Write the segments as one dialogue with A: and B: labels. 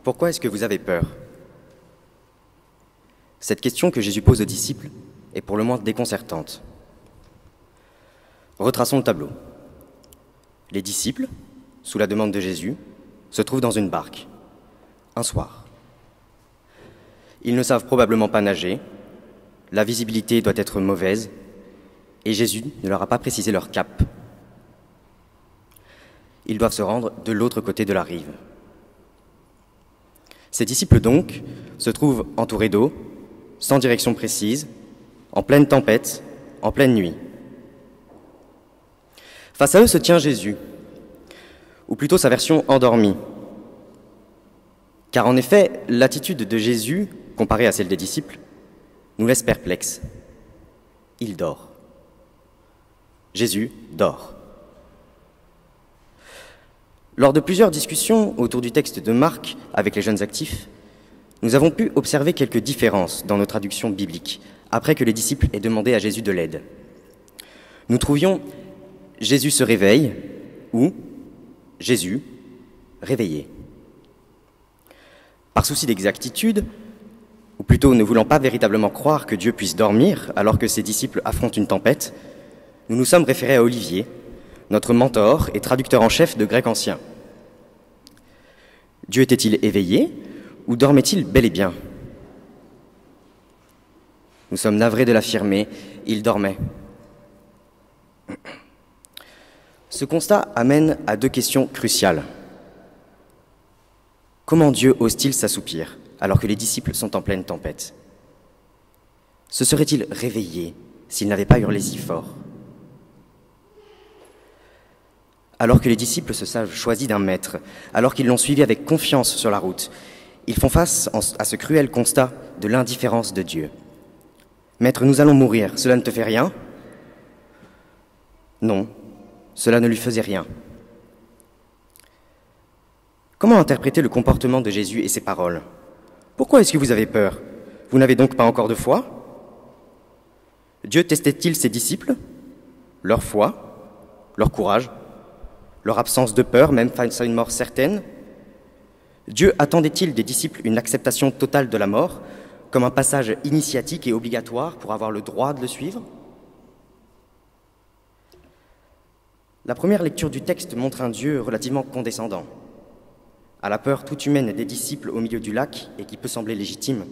A: Pourquoi est-ce que vous avez peur? Cette question que Jésus pose aux disciples est pour le moins déconcertante. Retraçons le tableau. Les disciples, sous la demande de Jésus, se trouvent dans une barque, un soir. Ils ne savent probablement pas nager, la visibilité doit être mauvaise, et Jésus ne leur a pas précisé leur cap. Ils doivent se rendre de l'autre côté de la rive. Ces disciples donc se trouvent entourés d'eau, sans direction précise, en pleine tempête, en pleine nuit. Face à eux se tient Jésus, ou plutôt sa version endormie. Car en effet, l'attitude de Jésus, comparée à celle des disciples, nous laisse perplexes. Il dort. Jésus dort. Lors de plusieurs discussions autour du texte de Marc avec les jeunes actifs, nous avons pu observer quelques différences dans nos traductions bibliques, après que les disciples aient demandé à Jésus de l'aide. Nous trouvions « Jésus se réveille » ou « Jésus réveillé ». Par souci d'exactitude, ou plutôt ne voulant pas véritablement croire que Dieu puisse dormir alors que ses disciples affrontent une tempête, nous nous sommes référés à Olivier, notre mentor et traducteur en chef de grec ancien. Dieu était-il éveillé ou dormait-il bel et bien? Nous sommes navrés de l'affirmer, il dormait. Ce constat amène à deux questions cruciales. Comment Dieu ose-t-il s'assoupir alors que les disciples sont en pleine tempête? Se serait-il réveillé s'il n'avait pas hurlé si fort? Alors que les disciples se savent choisis d'un maître, alors qu'ils l'ont suivi avec confiance sur la route, ils font face à ce cruel constat de l'indifférence de Dieu. « Maître, nous allons mourir, cela ne te fait rien ?» Non, cela ne lui faisait rien. Comment interpréter le comportement de Jésus et ses paroles? Pourquoi est-ce que vous avez peur? Vous n'avez donc pas encore de foi? Dieu testait-il ses disciples? Leur foi? Leur courage? Leur absence de peur, même face à une mort certaine? Dieu attendait-il des disciples une acceptation totale de la mort, comme un passage initiatique et obligatoire pour avoir le droit de le suivre? La première lecture du texte montre un Dieu relativement condescendant. À la peur toute humaine des disciples au milieu du lac, et qui peut sembler légitime,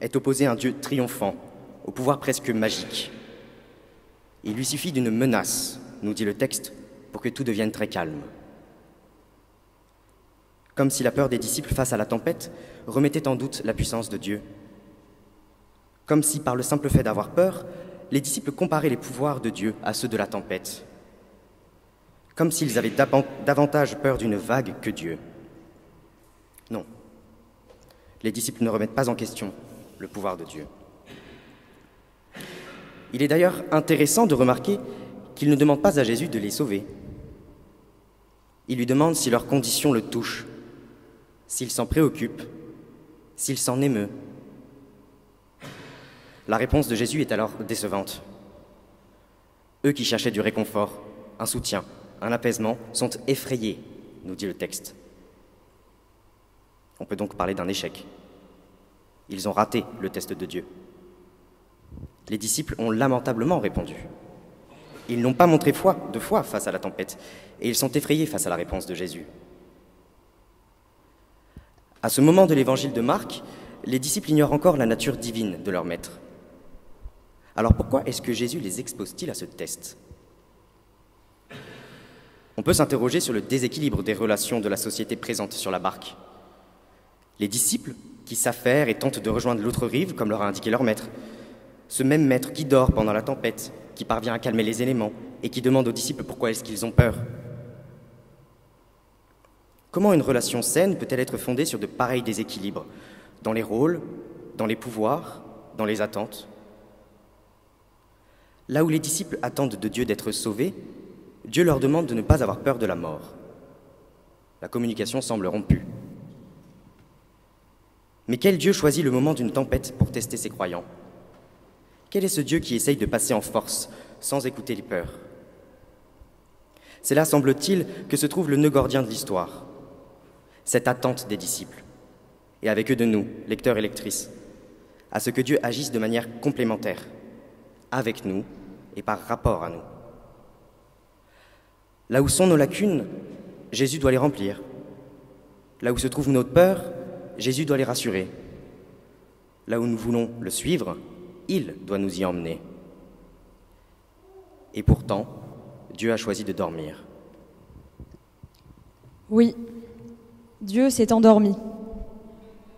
A: est opposé un Dieu triomphant, au pouvoir presque magique. Il lui suffit d'une menace, nous dit le texte, pour que tout devienne très calme. Comme si la peur des disciples face à la tempête remettait en doute la puissance de Dieu. Comme si, par le simple fait d'avoir peur, les disciples comparaient les pouvoirs de Dieu à ceux de la tempête. Comme s'ils avaient davantage peur d'une vague que Dieu. Non. Les disciples ne remettent pas en question le pouvoir de Dieu. Il est d'ailleurs intéressant de remarquer qu'ils ne demandent pas à Jésus de les sauver. Ils lui demandent si leur condition le touche, s'il s'en préoccupe, s'il s'en émeut. La réponse de Jésus est alors décevante. Eux qui cherchaient du réconfort, un soutien, un apaisement, sont effrayés, nous dit le texte. On peut donc parler d'un échec. Ils ont raté le test de Dieu. Les disciples ont lamentablement répondu. Ils n'ont pas montré de foi face à la tempête, et ils sont effrayés face à la réponse de Jésus. À ce moment de l'évangile de Marc, les disciples ignorent encore la nature divine de leur maître. Alors pourquoi est-ce que Jésus les expose-t-il à ce test? On peut s'interroger sur le déséquilibre des relations de la société présente sur la barque. Les disciples qui s'affairent et tentent de rejoindre l'autre rive, comme leur a indiqué leur maître. Ce même maître qui dort pendant la tempête, qui parvient à calmer les éléments et qui demande aux disciples pourquoi est-ce qu'ils ont peur. Comment une relation saine peut-elle être fondée sur de pareils déséquilibres, dans les rôles, dans les pouvoirs, dans les attentes? Là où les disciples attendent de Dieu d'être sauvés, Dieu leur demande de ne pas avoir peur de la mort. La communication semble rompue. Mais quel Dieu choisit le moment d'une tempête pour tester ses croyants? Quel est ce Dieu qui essaye de passer en force, sans écouter les peurs? C'est là, semble-t-il, que se trouve le nœud gordien de l'histoire. Cette attente des disciples, et avec eux de nous, lecteurs et lectrices, à ce que Dieu agisse de manière complémentaire, avec nous et par rapport à nous. Là où sont nos lacunes, Jésus doit les remplir. Là où se trouve notre peur, Jésus doit les rassurer. Là où nous voulons le suivre, il doit nous y emmener. Et pourtant, Dieu a choisi de dormir.
B: Oui, Dieu s'est endormi.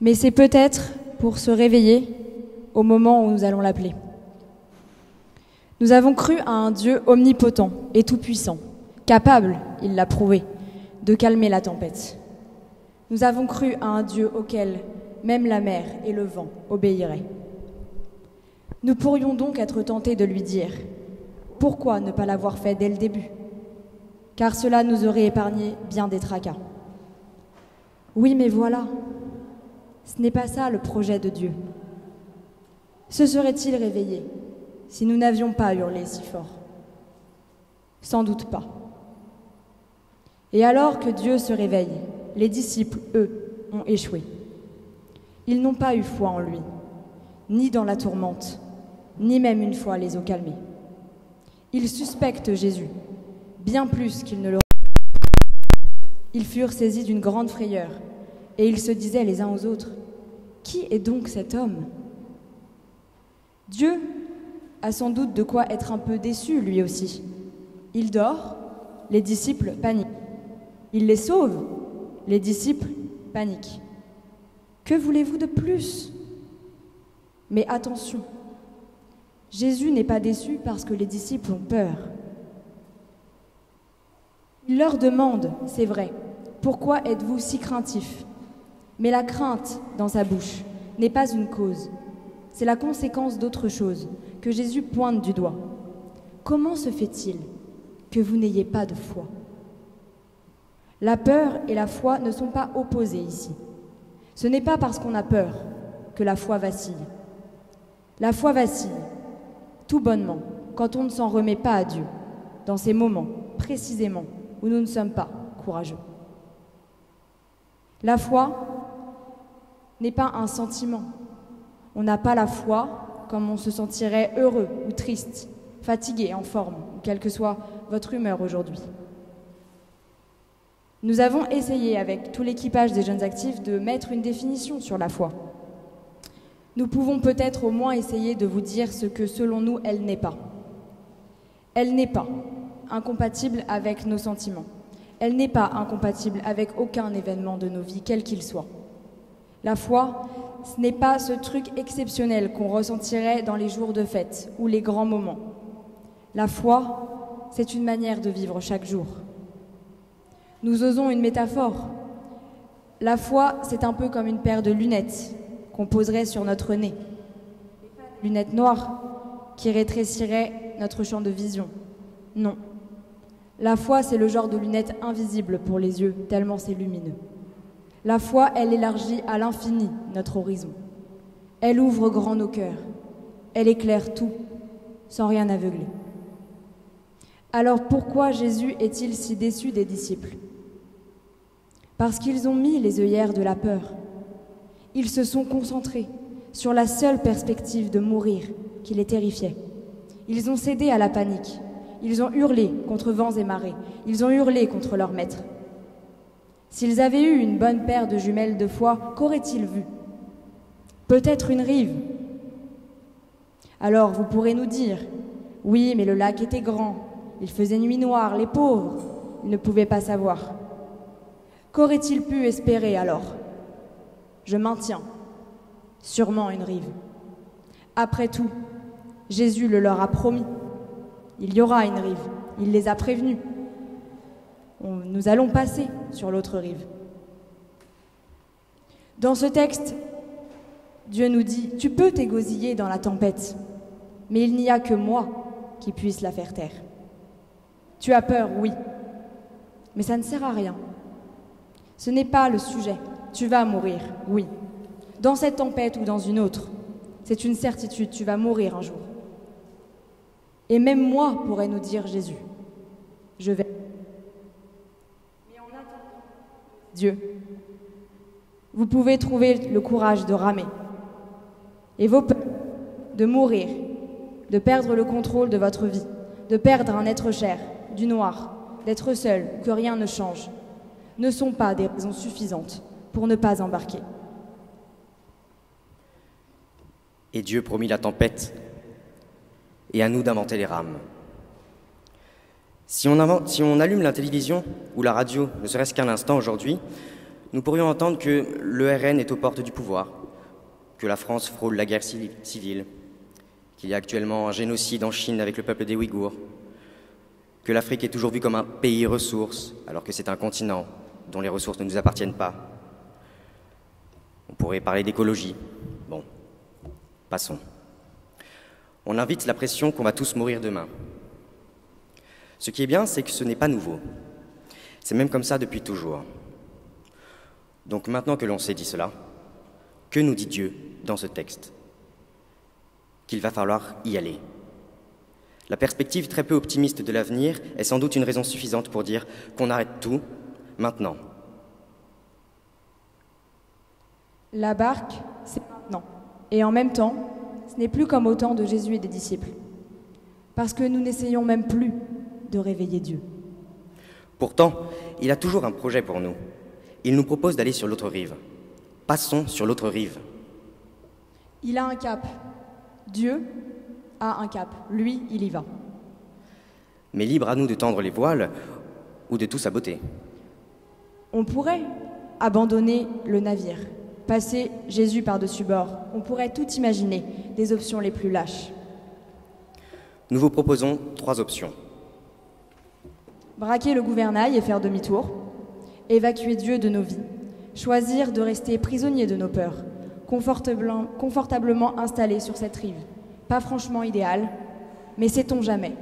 B: Mais c'est peut-être pour se réveiller au moment où nous allons l'appeler. Nous avons cru à un Dieu omnipotent et tout-puissant, capable, il l'a prouvé, de calmer la tempête. Nous avons cru à un Dieu auquel même la mer et le vent obéiraient. Nous pourrions donc être tentés de lui dire « Pourquoi ne pas l'avoir fait dès le début ?» Car cela nous aurait épargné bien des tracas. Oui, mais voilà, ce n'est pas ça le projet de Dieu. Se serait-il réveillé si nous n'avions pas hurlé si fort? Sans doute pas. Et alors que Dieu se réveille, les disciples, eux, ont échoué. Ils n'ont pas eu foi en lui, ni dans la tourmente, ni même une fois les eaux calmées. Ils suspectent Jésus, bien plus qu'ils ne le... Ils furent saisis d'une grande frayeur, et ils se disaient les uns aux autres, « Qui est donc cet homme ?» Dieu a sans doute de quoi être un peu déçu, lui aussi. Il dort, les disciples paniquent. Il les sauve, les disciples paniquent. Que voulez-vous de plus? Mais attention, Jésus n'est pas déçu parce que les disciples ont peur. Il leur demande, c'est vrai, pourquoi êtes-vous si craintifs? Mais la crainte dans sa bouche n'est pas une cause, c'est la conséquence d'autre chose que Jésus pointe du doigt. Comment se fait-il que vous n'ayez pas de foi? La peur et la foi ne sont pas opposées ici. Ce n'est pas parce qu'on a peur que la foi vacille. La foi vacille, tout bonnement, quand on ne s'en remet pas à Dieu, dans ces moments, précisément, où nous ne sommes pas courageux. La foi n'est pas un sentiment. On n'a pas la foi comme on se sentirait heureux ou triste, fatigué, en forme, ou quelle que soit votre humeur aujourd'hui. Nous avons essayé avec tout l'équipage des jeunes actifs de mettre une définition sur la foi. Nous pouvons peut-être au moins essayer de vous dire ce que selon nous elle n'est pas. Elle n'est pas incompatible avec nos sentiments. Elle n'est pas incompatible avec aucun événement de nos vies, quel qu'il soit. La foi, ce n'est pas ce truc exceptionnel qu'on ressentirait dans les jours de fête ou les grands moments. La foi, c'est une manière de vivre chaque jour. Nous osons une métaphore. La foi, c'est un peu comme une paire de lunettes qu'on poserait sur notre nez. Lunettes noires qui rétréciraient notre champ de vision. Non. La foi, c'est le genre de lunettes invisibles pour les yeux, tellement c'est lumineux. La foi, elle élargit à l'infini notre horizon. Elle ouvre grand nos cœurs. Elle éclaire tout, sans rien aveugler. Alors pourquoi Jésus est-il si déçu des disciples? Parce qu'ils ont mis les œillères de la peur. Ils se sont concentrés sur la seule perspective de mourir qui les terrifiait. Ils ont cédé à la panique. Ils ont hurlé contre vents et marées. Ils ont hurlé contre leur maître. S'ils avaient eu une bonne paire de jumelles de foi, qu'auraient-ils vu? Peut-être une rive. Alors vous pourrez nous dire, oui, mais le lac était grand, il faisait nuit noire, les pauvres, ils ne pouvaient pas savoir. Qu'auraient-ils pu espérer alors? Je maintiens, sûrement une rive. Après tout, Jésus le leur a promis. Il y aura une rive, il les a prévenus. Nous allons passer sur l'autre rive. Dans ce texte, Dieu nous dit, tu peux t'égosiller dans la tempête, mais il n'y a que moi qui puisse la faire taire. Tu as peur, oui, mais ça ne sert à rien. Ce n'est pas le sujet. Tu vas mourir, oui. Dans cette tempête ou dans une autre, c'est une certitude, tu vas mourir un jour. Et même moi, pourrait nous dire Jésus, je vais. Mais en attendant, Dieu, vous pouvez trouver le courage de ramer. Et vos peurs, de mourir, de perdre le contrôle de votre vie, de perdre un être cher, du noir, d'être seul, que rien ne change, ne sont pas des raisons suffisantes pour ne pas embarquer.
A: Et Dieu promit la tempête, et à nous d'inventer les rames. Si on allume la télévision ou la radio, ne serait-ce qu'un instant aujourd'hui, nous pourrions entendre que le RN est aux portes du pouvoir, que la France frôle la guerre civile, qu'il y a actuellement un génocide en Chine avec le peuple des Ouïghours, que l'Afrique est toujours vue comme un pays ressource, alors que c'est un continent dont les ressources ne nous appartiennent pas. On pourrait parler d'écologie. Bon, passons. On invite la pression qu'on va tous mourir demain. Ce qui est bien, c'est que ce n'est pas nouveau. C'est même comme ça depuis toujours. Donc maintenant que l'on s'est dit cela, que nous dit Dieu dans ce texte? Qu'il va falloir y aller. La perspective très peu optimiste de l'avenir est sans doute une raison suffisante pour dire qu'on arrête tout maintenant.
B: La barque, c'est maintenant. Et en même temps, ce n'est plus comme au temps de Jésus et des disciples. Parce que nous n'essayons même plus de réveiller Dieu.
A: Pourtant, il a toujours un projet pour nous. Il nous propose d'aller sur l'autre rive. Passons sur l'autre rive.
B: Il a un cap. Dieu a un cap. Lui, il y va.
A: Mais libre à nous de tendre les voiles ou de tout saboter.
B: On pourrait abandonner le navire, passer Jésus par-dessus bord. On pourrait tout imaginer, des options les plus lâches.
A: Nous vous proposons 3 options.
B: Braquer le gouvernail et faire demi-tour, évacuer Dieu de nos vies, choisir de rester prisonnier de nos peurs, confortablement installés sur cette rive. Pas franchement idéal, mais sait-on jamais,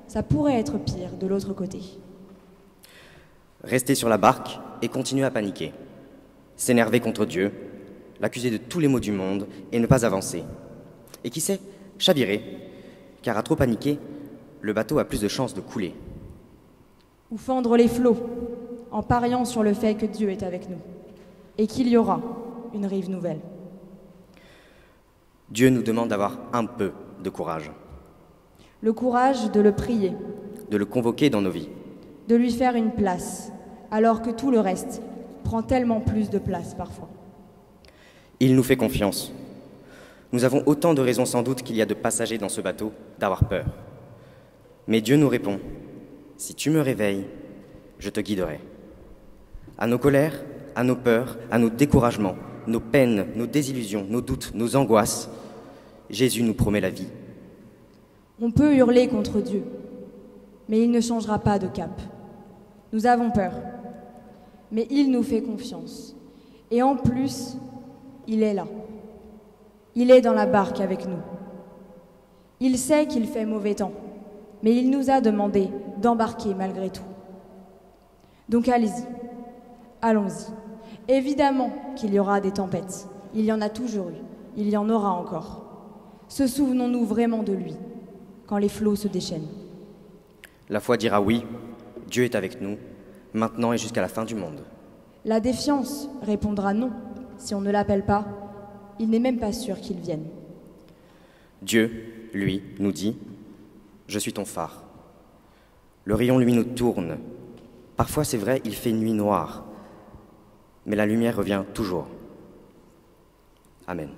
B: ça pourrait être pire de l'autre côté.
A: Rester sur la barque et continuer à paniquer. S'énerver contre Dieu, l'accuser de tous les maux du monde et ne pas avancer. Et qui sait, chavirer, car à trop paniquer, le bateau a plus de chances de couler.
B: Ou fendre les flots, en pariant sur le fait que Dieu est avec nous, et qu'il y aura une rive nouvelle.
A: Dieu nous demande d'avoir un peu de courage.
B: Le courage de le prier,
A: De le convoquer dans nos vies.
B: de lui faire une place, alors que tout le reste prend tellement plus de place parfois.
A: Il nous fait confiance. Nous avons autant de raisons sans doute qu'il y a de passagers dans ce bateau d'avoir peur. Mais Dieu nous répond, « Si tu me réveilles, je te guiderai. » À nos colères, à nos peurs, à nos découragements, nos peines, nos désillusions, nos doutes, nos angoisses, Jésus nous promet la vie.
B: On peut hurler contre Dieu, mais il ne changera pas de cap. Nous avons peur, mais il nous fait confiance. Et en plus, il est là. Il est dans la barque avec nous. Il sait qu'il fait mauvais temps, mais il nous a demandé d'embarquer malgré tout. Donc allez-y, allons-y. Évidemment qu'il y aura des tempêtes. Il y en a toujours eu, il y en aura encore. Se souvenons-nous vraiment de lui, quand les flots se déchaînent.
A: La foi dira oui, Dieu est avec nous, maintenant et jusqu'à la fin du monde.
B: La défiance répondra non. Si on ne l'appelle pas, il n'est même pas sûr qu'il vienne.
A: Dieu, lui, nous dit « Je suis ton phare ». Le rayon lumineux tourne. Parfois, c'est vrai, il fait nuit noire. Mais la lumière revient toujours. Amen.